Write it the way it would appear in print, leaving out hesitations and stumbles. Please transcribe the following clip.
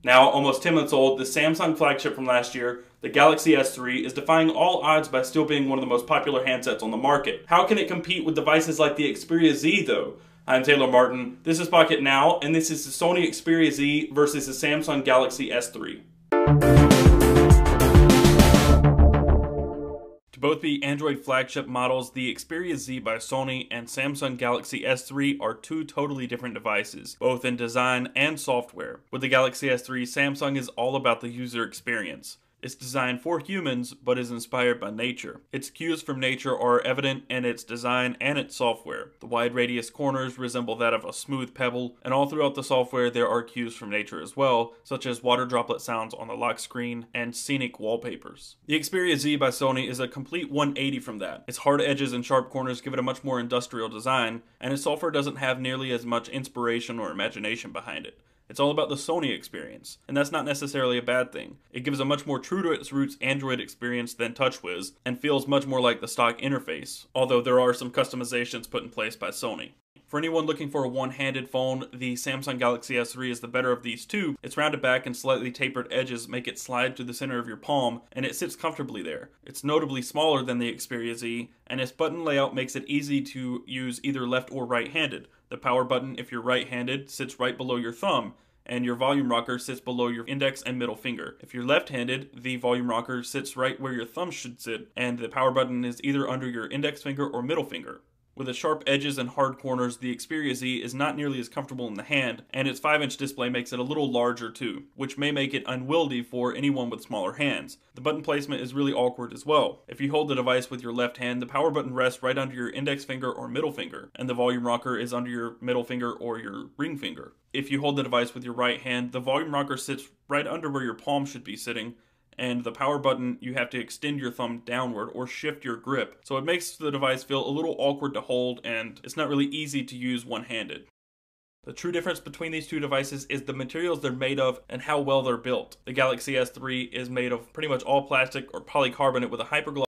Now, almost 10 months old, the Samsung flagship from last year, the Galaxy S3, is defying all odds by still being one of the most popular handsets on the market. How can it compete with devices like the Xperia Z, though? I'm Taylor Martin, this is Pocket Now, and this is the Sony Xperia Z versus the Samsung Galaxy S3. To both the Android flagship models, the Xperia Z by Sony and Samsung Galaxy S3 are two totally different devices, both in design and software. With the Galaxy S3, Samsung is all about the user experience. It's designed for humans, but is inspired by nature. Its cues from nature are evident in its design and its software. The wide radius corners resemble that of a smooth pebble, and all throughout the software there are cues from nature as well, such as water droplet sounds on the lock screen and scenic wallpapers. The Xperia Z by Sony is a complete 180 from that. Its hard edges and sharp corners give it a much more industrial design, and its software doesn't have nearly as much inspiration or imagination behind it. It's all about the Sony experience, and that's not necessarily a bad thing. It gives a much more true to its roots Android experience than TouchWiz, and feels much more like the stock interface, although there are some customizations put in place by Sony. For anyone looking for a one-handed phone, the Samsung Galaxy S3 is the better of these two. Its rounded back and slightly tapered edges make it slide to the center of your palm, and it sits comfortably there. It's notably smaller than the Xperia Z, and its button layout makes it easy to use either left or right-handed. The power button, if you're right-handed, sits right below your thumb, and your volume rocker sits below your index and middle finger. If you're left-handed, the volume rocker sits right where your thumb should sit, and the power button is either under your index finger or middle finger. With its sharp edges and hard corners, the Xperia Z is not nearly as comfortable in the hand, and its 5-inch display makes it a little larger too, which may make it unwieldy for anyone with smaller hands. The button placement is really awkward as well. If you hold the device with your left hand, the power button rests right under your index finger or middle finger, and the volume rocker is under your middle finger or your ring finger. If you hold the device with your right hand, the volume rocker sits right under where your palm should be sitting, and the power button, you have to extend your thumb downward or shift your grip. So it makes the device feel a little awkward to hold, and it's not really easy to use one-handed. The true difference between these two devices is the materials they're made of and how well they're built. The Galaxy S3 is made of pretty much all plastic or polycarbonate with a hypergloss